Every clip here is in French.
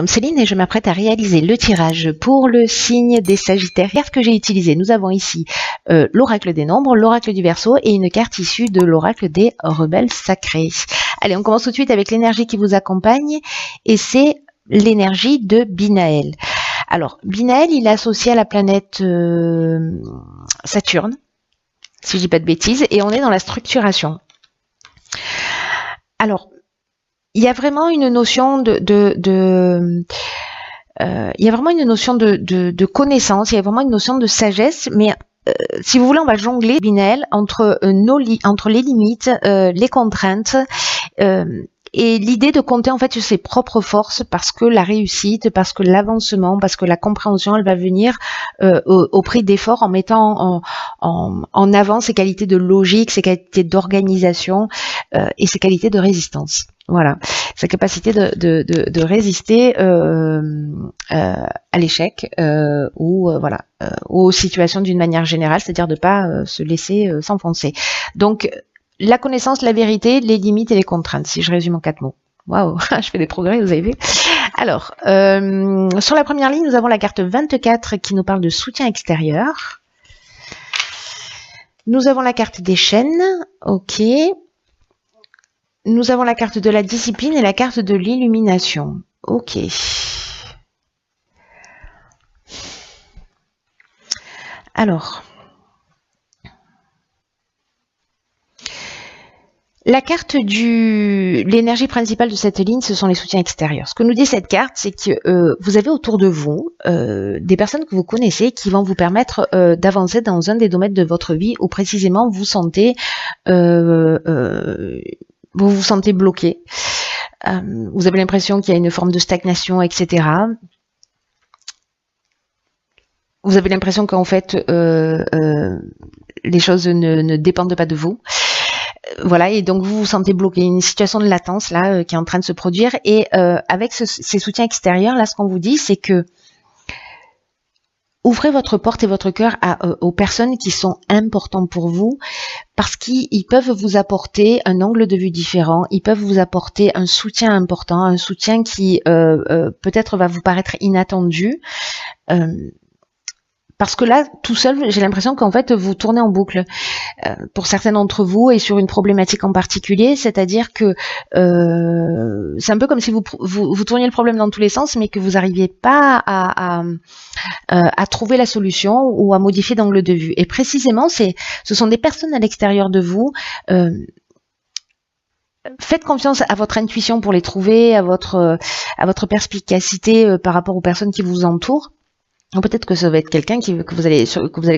Céline et je m'apprête à réaliser le tirage pour le signe des Sagittaires. Carte que j'ai utilisée, nous avons ici l'oracle des nombres, l'oracle du Verseau et une carte issue de l'oracle des rebelles sacrés. Allez, on commence tout de suite avec l'énergie qui vous accompagne et c'est l'énergie de Binaël. Alors, Binaël, il est associé à la planète Saturne, si je dis pas de bêtises, et on est dans la structuration. Alors, il y a vraiment une notion de connaissance, il y a vraiment une notion de sagesse, mais si vous voulez, on va jongler, Binaël, entre les limites, les contraintes, et l'idée de compter en fait sur ses propres forces, parce que la réussite, parce que l'avancement, parce que la compréhension, elle va venir au prix d'efforts, en mettant en avant ses qualités de logique, ses qualités d'organisation et ses qualités de résistance. Voilà, sa capacité de résister à l'échec ou voilà aux situations d'une manière générale, c'est-à-dire de pas se laisser s'enfoncer. Donc la connaissance, la vérité, les limites et les contraintes, si je résume en 4 mots. Waouh, je fais des progrès, vous avez vu. Alors, sur la première ligne, nous avons la carte 24 qui nous parle de soutien extérieur. Nous avons la carte des chaînes, ok. Nous avons la carte de la discipline et la carte de l'illumination, ok. Alors, la carte l'énergie principale de cette ligne, ce sont les soutiens extérieurs. Ce que nous dit cette carte, c'est que vous avez autour de vous des personnes que vous connaissez qui vont vous permettre d'avancer dans un des domaines de votre vie où précisément vous vous sentez bloqué. Vous avez l'impression qu'il y a une forme de stagnation, etc. Vous avez l'impression qu'en fait, les choses ne dépendent pas de vous. Voilà, et donc vous vous sentez bloqué, une situation de latence là qui est en train de se produire, et avec ces soutiens extérieurs là, ce qu'on vous dit, c'est que ouvrez votre porte et votre cœur aux personnes qui sont importantes pour vous, parce qu'ils peuvent vous apporter un angle de vue différent, ils peuvent vous apporter un soutien important, un soutien qui peut-être va vous paraître inattendu. Parce que là, tout seul, j'ai l'impression qu'en fait, vous tournez en boucle pour certains d'entre vous et sur une problématique en particulier, c'est-à-dire que c'est un peu comme si vous tourniez le problème dans tous les sens, mais que vous n'arriviez pas à trouver la solution ou à modifier d'angle de vue. Et précisément, ce sont des personnes à l'extérieur de vous. Faites confiance à votre intuition pour les trouver, à votre perspicacité par rapport aux personnes qui vous entourent. Peut-être que ça va être quelqu'un que vous allez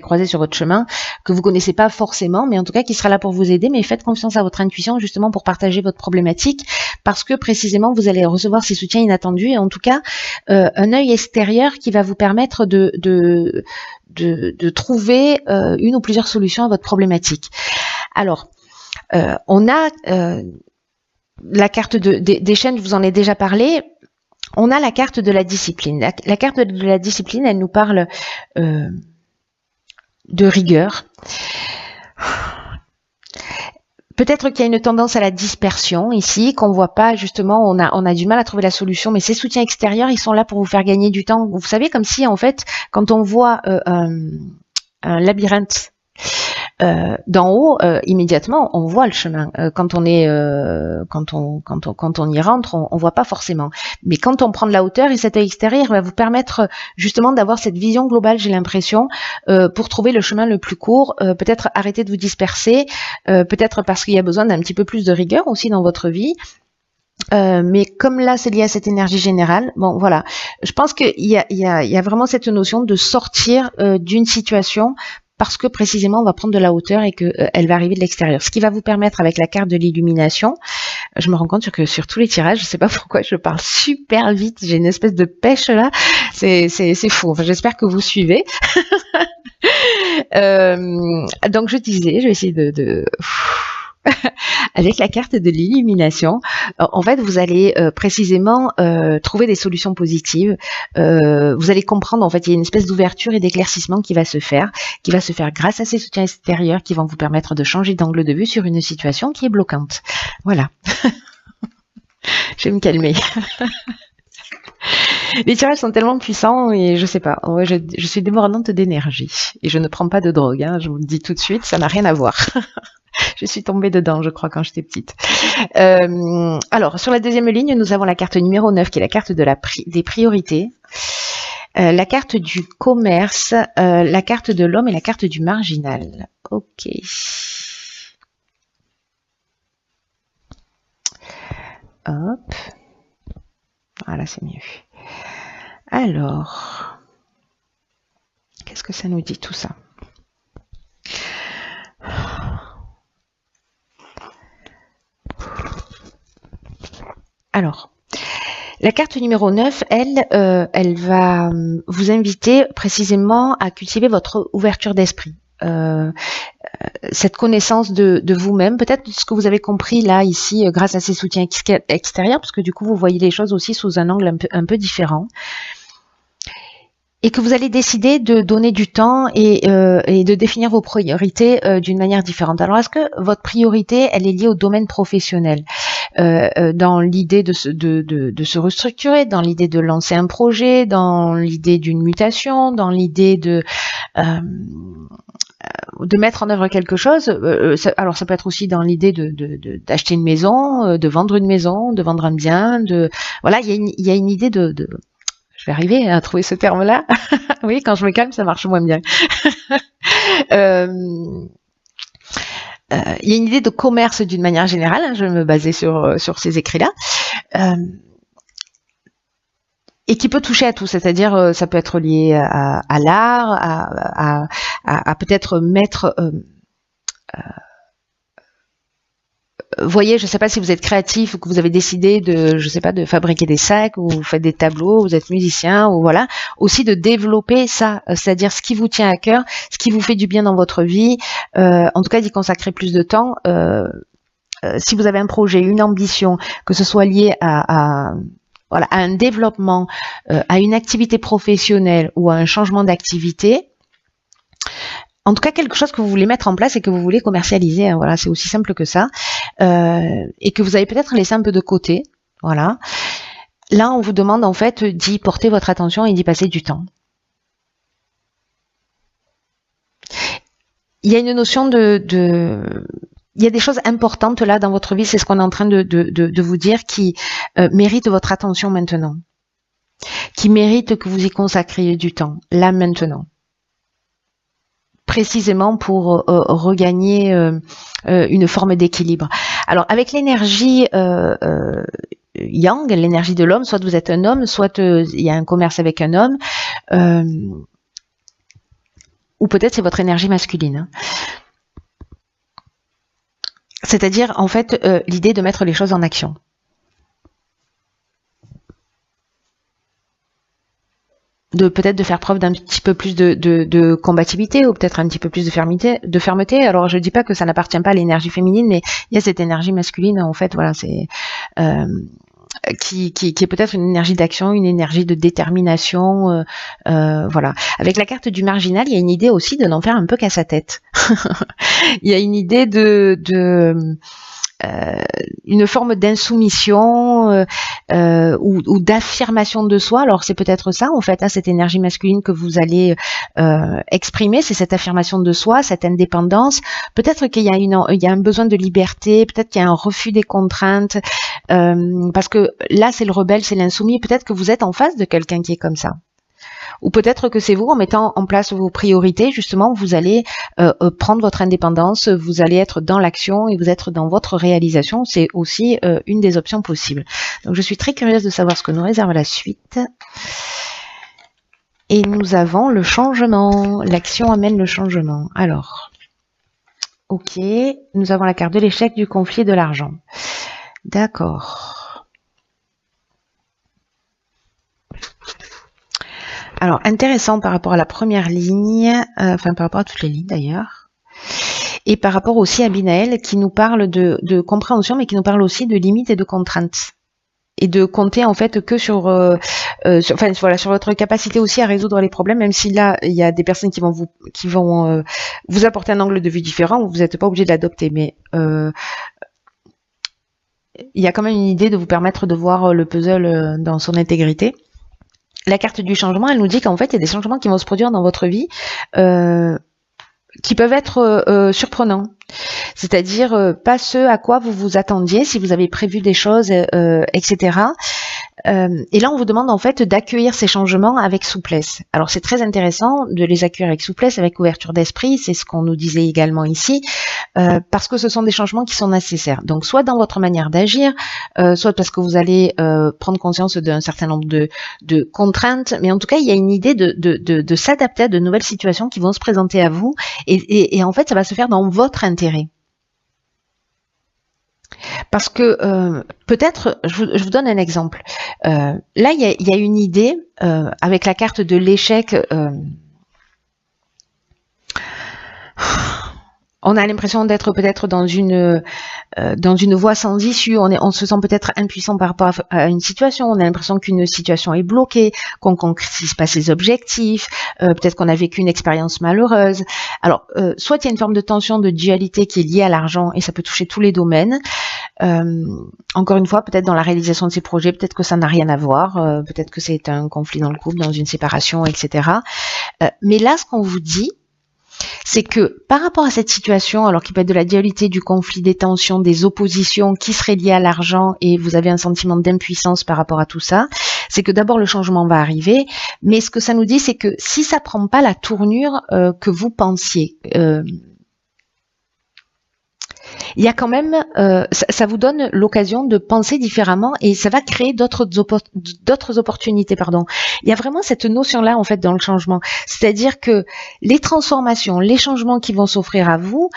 croiser sur votre chemin, que vous connaissez pas forcément, mais en tout cas qui sera là pour vous aider. Mais faites confiance à votre intuition justement pour partager votre problématique, parce que précisément vous allez recevoir ces soutiens inattendus et en tout cas un œil extérieur qui va vous permettre de trouver une ou plusieurs solutions à votre problématique. Alors, on a la carte des chaînes, je vous en ai déjà parlé. On a la carte de la discipline. La carte de la discipline, elle nous parle de rigueur. Peut-être qu'il y a une tendance à la dispersion ici, qu'on voit pas justement, on a du mal à trouver la solution, mais ces soutiens extérieurs, ils sont là pour vous faire gagner du temps. Vous savez, comme si en fait, quand on voit un labyrinthe d'en haut, immédiatement, on voit le chemin. Quand on y rentre, on voit pas forcément. Mais quand on prend de la hauteur, et cet œil extérieur va vous permettre justement d'avoir cette vision globale, j'ai l'impression, pour trouver le chemin le plus court, peut-être arrêter de vous disperser, peut-être parce qu'il y a besoin d'un petit peu plus de rigueur aussi dans votre vie. Mais comme là c'est lié à cette énergie générale, bon voilà, je pense qu'il y a vraiment cette notion de sortir d'une situation, parce que précisément on va prendre de la hauteur et qu'elle va arriver de l'extérieur. Ce qui va vous permettre avec la carte de l'illumination, je me rends compte que sur tous les tirages, je sais pas pourquoi je parle super vite, j'ai une espèce de pêche là, c'est fou, enfin j'espère que vous suivez. Donc je disais, je vais essayer de avec la carte de l'illumination, en fait, vous allez précisément trouver des solutions positives. Vous allez comprendre, en fait, il y a une espèce d'ouverture et d'éclaircissement qui va se faire grâce à ces soutiens extérieurs qui vont vous permettre de changer d'angle de vue sur une situation qui est bloquante. Voilà. Je vais me calmer. Les tirages sont tellement puissants et je sais pas. Ouais, je suis débordante d'énergie et je ne prends pas de drogue. Hein, je vous le dis tout de suite, ça n'a rien à voir. Je suis tombée dedans, je crois, quand j'étais petite. Alors, sur la deuxième ligne, nous avons la carte numéro 9, qui est la carte de des priorités. La carte du commerce, la carte de l'homme et la carte du marginal. Ok. Hop. Voilà, c'est mieux. Alors, qu'est-ce que ça nous dit tout ça? Alors, la carte numéro 9, elle va vous inviter précisément à cultiver votre ouverture d'esprit. Cette connaissance de vous-même, peut-être ce que vous avez compris là, ici, grâce à ces soutiens extérieurs, parce que du coup, vous voyez les choses aussi sous un angle un peu différent. Et que vous allez décider de donner du temps et de définir vos priorités d'une manière différente. Alors, est-ce que votre priorité, elle est liée au domaine professionnel, dans l'idée de se restructurer, dans l'idée de lancer un projet, dans l'idée d'une mutation, dans l'idée de mettre en œuvre quelque chose. Alors, ça peut être aussi dans l'idée d'acheter une maison, de vendre une maison, de vendre un bien. Voilà, il y a une idée de je vais arriver à trouver ce terme-là. Oui, quand je me calme, ça marche moins bien. Il y a une idée de commerce d'une manière générale. Hein, je vais me baser sur ces écrits-là. Et qui peut toucher à tout, c'est-à-dire ça peut être lié à l'art, à peut-être mettre... voyez, je ne sais pas si vous êtes créatif ou que vous avez décidé de fabriquer des sacs ou vous faites des tableaux, vous êtes musicien ou voilà, aussi de développer ça, c'est-à-dire ce qui vous tient à cœur, ce qui vous fait du bien dans votre vie, en tout cas d'y consacrer plus de temps. Si vous avez un projet, une ambition, que ce soit lié à un développement, à une activité professionnelle ou à un changement d'activité, en tout cas quelque chose que vous voulez mettre en place et que vous voulez commercialiser, hein, voilà, c'est aussi simple que ça, et que vous avez peut-être laissé un peu de côté, voilà. Là, on vous demande en fait d'y porter votre attention et d'y passer du temps. Il y a une notion il y a des choses importantes là dans votre vie, c'est ce qu'on est en train de vous dire, qui méritent votre attention maintenant, qui méritent que vous y consacriez du temps, là maintenant. Précisément pour regagner une forme d'équilibre. Alors avec l'énergie yang, l'énergie de l'homme, soit vous êtes un homme, soit il y a un commerce avec un homme, ou peut-être c'est votre énergie masculine. C'est-à-dire en fait l'idée de mettre les choses en action. Peut-être de faire preuve d'un petit peu plus de combativité ou peut-être un petit peu plus de fermeté. Alors je dis pas que ça n'appartient pas à l'énergie féminine, mais il y a cette énergie masculine en fait, voilà, c'est qui est peut-être une énergie d'action, une énergie de détermination, voilà. Avec la carte du marginal, il y a une idée aussi de n'en faire un peu qu'à sa tête. Il y a une idée une forme d'insoumission ou d'affirmation de soi. Alors c'est peut-être ça en fait, hein, cette énergie masculine que vous allez exprimer, c'est cette affirmation de soi, cette indépendance. Peut-être qu'il y a un besoin de liberté, peut-être qu'il y a un refus des contraintes, parce que là c'est le rebelle, c'est l'insoumis. Peut-être que vous êtes en face de quelqu'un qui est comme ça. Ou peut-être que c'est vous, en mettant en place vos priorités, justement, vous allez prendre votre indépendance, vous allez être dans l'action et vous être dans votre réalisation. C'est aussi une des options possibles. Donc, je suis très curieuse de savoir ce que nous réserve la suite. Et nous avons le changement. L'action amène le changement. Alors, ok, nous avons la carte de l'échec, du conflit et de l'argent. D'accord. Alors, intéressant par rapport à la première ligne, enfin par rapport à toutes les lignes d'ailleurs, et par rapport aussi à Binaël qui nous parle de compréhension, mais qui nous parle aussi de limites et de contraintes. Et de compter en fait que sur votre capacité aussi à résoudre les problèmes, même si là il y a des personnes qui vont vous apporter un angle de vue différent, vous n'êtes pas obligé de l'adopter, mais il y a quand même une idée de vous permettre de voir le puzzle dans son intégrité. la carte du changement, elle nous dit qu'en fait, il y a des changements qui vont se produire dans votre vie qui peuvent être surprenants. C'est-à-dire pas ce à quoi vous vous attendiez, si vous avez prévu des choses, etc. Et là, on vous demande en fait d'accueillir ces changements avec souplesse. Alors, c'est très intéressant de les accueillir avec souplesse, avec ouverture d'esprit. C'est ce qu'on nous disait également ici, parce que ce sont des changements qui sont nécessaires. Donc, soit dans votre manière d'agir, soit parce que vous allez prendre conscience d'un certain nombre de contraintes. Mais en tout cas, il y a une idée de s'adapter à de nouvelles situations qui vont se présenter à vous. Et en fait, ça va se faire dans votre intérêt. Parce que peut-être, je vous donne un exemple. Là, il y a une idée avec la carte de l'échec. On a l'impression d'être peut-être dans une voie sans issue. On se sent peut-être impuissant par rapport à une situation. On a l'impression qu'une situation est bloquée, qu'on concrétise pas ses objectifs. Peut-être qu'on a vécu une expérience malheureuse. Alors, soit il y a une forme de tension, de dualité qui est liée à l'argent et ça peut toucher tous les domaines. Encore une fois, peut-être dans la réalisation de ces projets, peut-être que ça n'a rien à voir. Peut-être que c'est un conflit dans le couple, dans une séparation, etc. Mais là, ce qu'on vous dit, c'est que par rapport à cette situation, alors qu'il peut être de la dualité, du conflit, des tensions, des oppositions qui seraient liées à l'argent et vous avez un sentiment d'impuissance par rapport à tout ça, c'est que d'abord le changement va arriver, mais ce que ça nous dit, c'est que si ça prend pas la tournure que vous pensiez, il y a quand même, ça vous donne l'occasion de penser différemment et ça va créer d'autres opportunités. Il y a vraiment cette notion-là en fait dans le changement, c'est-à-dire que les transformations, les changements qui vont s'offrir à vous,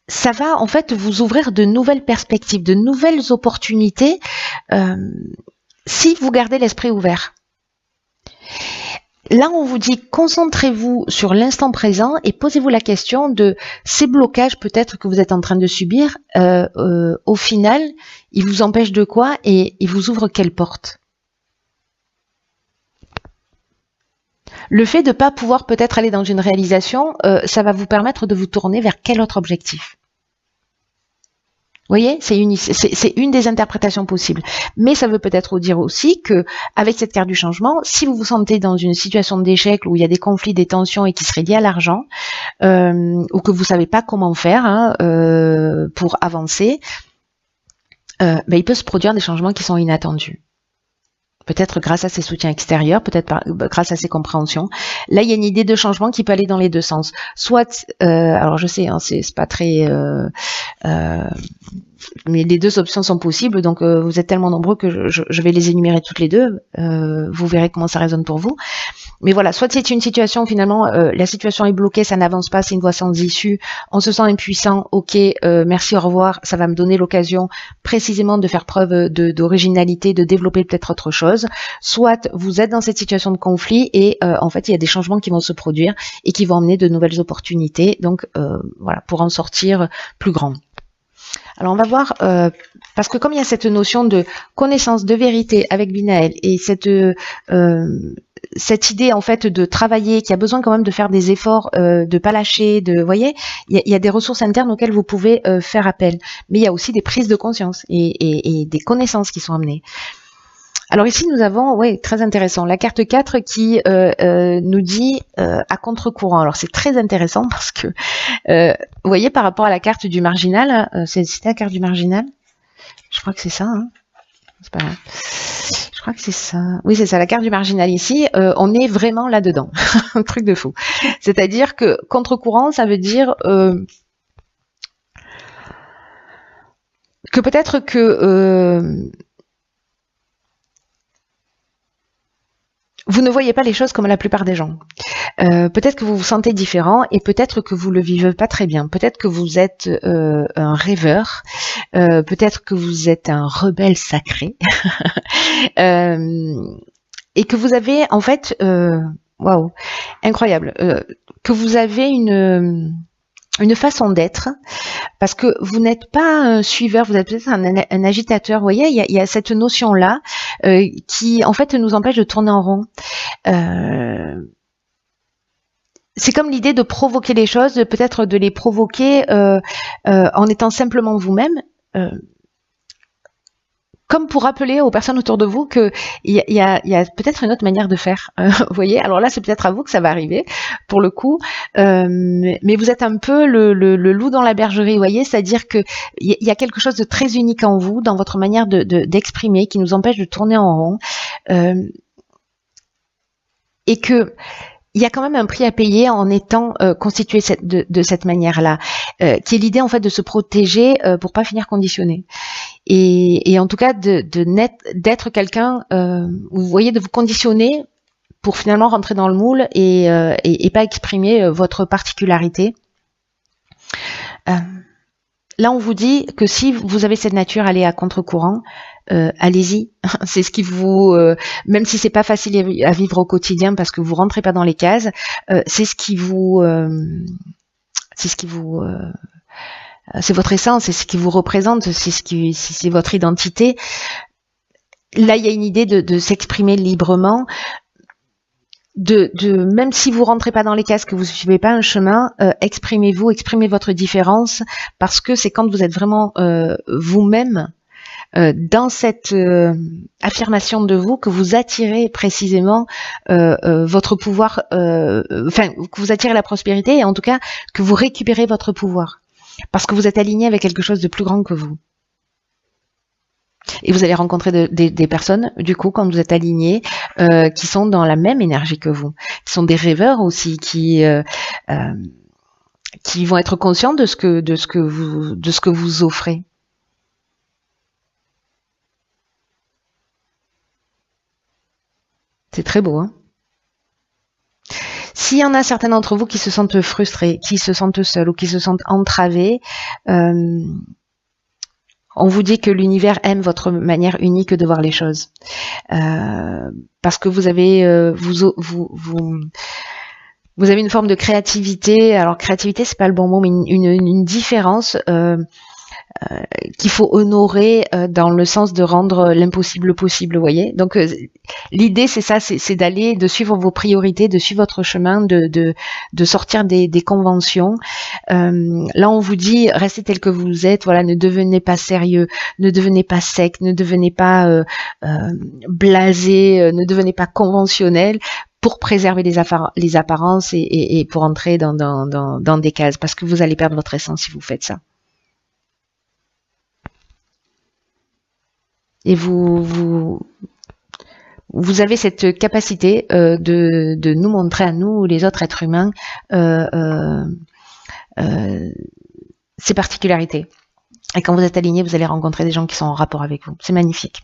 ça va en fait vous ouvrir de nouvelles perspectives, de nouvelles opportunités si vous gardez l'esprit ouvert. Là, on vous dit concentrez-vous sur l'instant présent et posez-vous la question de ces blocages peut-être que vous êtes en train de subir. Au final, ils vous empêchent de quoi et ils vous ouvrent quelle porte? Le fait de ne pas pouvoir peut-être aller dans une réalisation, ça va vous permettre de vous tourner vers quel autre objectif? Vous voyez, c'est une des interprétations possibles. Mais ça veut peut-être dire aussi que, avec cette carte du changement, si vous vous sentez dans une situation d'échec où il y a des conflits, des tensions et qui seraient liés à l'argent, ou que vous savez pas comment faire pour avancer, il peut se produire des changements qui sont inattendus. Peut-être grâce à ces soutiens extérieurs, peut-être grâce à ces compréhensions. Là, il y a une idée de changement qui peut aller dans les deux sens. Soit, alors je sais, c'est pas très, mais les deux options sont possibles. Donc, vous êtes tellement nombreux que je vais les énumérer toutes les deux. Vous verrez comment ça résonne pour vous. Mais voilà, soit c'est une situation finalement, la situation est bloquée, ça n'avance pas, c'est une voie sans issue, on se sent impuissant, ok, merci, au revoir, ça va me donner l'occasion précisément de faire preuve d'originalité, de développer peut-être autre chose. Soit vous êtes dans cette situation de conflit et en fait il y a des changements qui vont se produire et qui vont emmener de nouvelles opportunités, donc voilà, pour en sortir plus grand. Alors on va voir, parce que comme il y a cette notion de connaissance, de vérité avec Binaël et cette idée en fait de travailler, qui a besoin quand même de faire des efforts, de pas lâcher, vous voyez, il y a des ressources internes auxquelles vous pouvez faire appel, mais il y a aussi des prises de conscience et des connaissances qui sont amenées. Alors ici nous avons, très intéressant, la carte 4 qui nous dit à contre-courant. Alors c'est très intéressant parce que, vous voyez, par rapport à la carte du marginal, c'était la carte du marginal? Je crois que c'est ça, hein, c'est pas grave. Je crois que c'est ça. Oui, c'est ça, la carte du marginal ici. On est vraiment là-dedans. Un truc de fou. C'est-à-dire que contre-courant, ça veut dire que peut-être que vous ne voyez pas les choses comme la plupart des gens. Peut-être que vous vous sentez différent et peut-être que vous le vivez pas très bien. Peut-être que vous êtes un rêveur. Peut-être que vous êtes un rebelle sacré. Et que vous avez en fait, waouh, incroyable, que vous avez une façon d'être, parce que vous n'êtes pas un suiveur, vous êtes peut-être un agitateur. Vous voyez, il y a cette notion-là qui, en fait, nous empêche de tourner en rond. C'est comme l'idée de provoquer les choses, peut-être de les provoquer en étant simplement vous-même. comme pour rappeler aux personnes autour de vous qu'il y a peut-être une autre manière de faire. Vous voyez, alors là, c'est peut-être à vous que ça va arriver, pour le coup. Mais vous êtes un peu le loup dans la bergerie, vous voyez, c'est-à-dire que il y a quelque chose de très unique en vous, dans votre manière d'exprimer, qui nous empêche de tourner en rond. Et que il y a quand même un prix à payer en étant constitué de cette manière-là, qui est l'idée en fait de se protéger pour pas finir conditionné. Et en tout cas d'être quelqu'un, vous voyez, de vous conditionner pour finalement rentrer dans le moule et pas exprimer votre particularité. Là, on vous dit que si vous avez cette nature, allez à contre-courant, allez-y. C'est ce qui vous, même si c'est pas facile à vivre au quotidien parce que vous rentrez pas dans les cases, c'est votre essence, c'est ce qui vous représente, c'est votre identité. Là, il y a une idée de s'exprimer librement. Même si vous rentrez pas dans les cases, que vous suivez pas un chemin, exprimez-vous, exprimez votre différence, parce que c'est quand vous êtes vraiment vous-même dans cette affirmation de vous que vous attirez précisément votre pouvoir, que vous attirez la prospérité, et en tout cas que vous récupérez votre pouvoir, parce que vous êtes aligné avec quelque chose de plus grand que vous. Et vous allez rencontrer des personnes, du coup, quand vous êtes alignés, qui sont dans la même énergie que vous, qui sont des rêveurs aussi, qui vont être conscients de ce que vous offrez. C'est très beau, hein? S'il y en a certains d'entre vous qui se sentent frustrés, qui se sentent seuls ou qui se sentent entravés, on vous dit que l'univers aime votre manière unique de voir les choses, parce que vous avez vous avez une forme de créativité. Alors créativité, c'est pas le bon mot, mais une différence qu'il faut honorer dans le sens de rendre l'impossible possible, vous voyez. Donc l'idée c'est ça, c'est d'aller, de suivre vos priorités, de suivre votre chemin, de sortir des conventions. Là on vous dit restez tel que vous êtes, voilà, ne devenez pas sérieux, ne devenez pas sec, ne devenez pas blasé, ne devenez pas conventionnel, pour préserver les apparences et pour entrer dans des cases, parce que vous allez perdre votre essence si vous faites ça. Et vous avez cette capacité de nous montrer à nous, les autres êtres humains, ces particularités. Et quand vous êtes aligné, vous allez rencontrer des gens qui sont en rapport avec vous. C'est magnifique.